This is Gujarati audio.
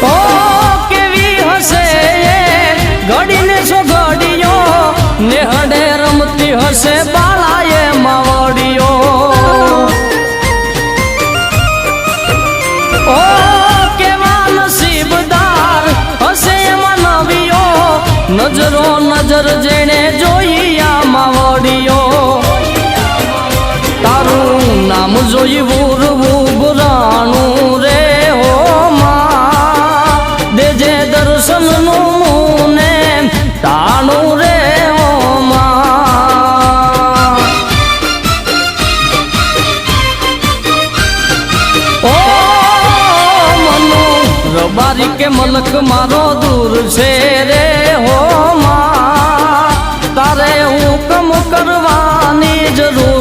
ઓ કેવી હશે ઘડીને સો ઘડીઓ નેહડે રમતી હશે બાળાએ માવડીઓ ઓ કેવા નસીબદાર હશે એમાં નવીઓ નજરો નજર જેણે જોઈ આ માવડીઓ તારું નામ જોઈ વુરવું ગુરાણું રે હો માં દેજે દર્શનનું ને તાણું રે હો માં ઓ મનુ રબારી કે મલક મારો દૂર છે રે હો માં તારે હુકમ કરવાની જરૂર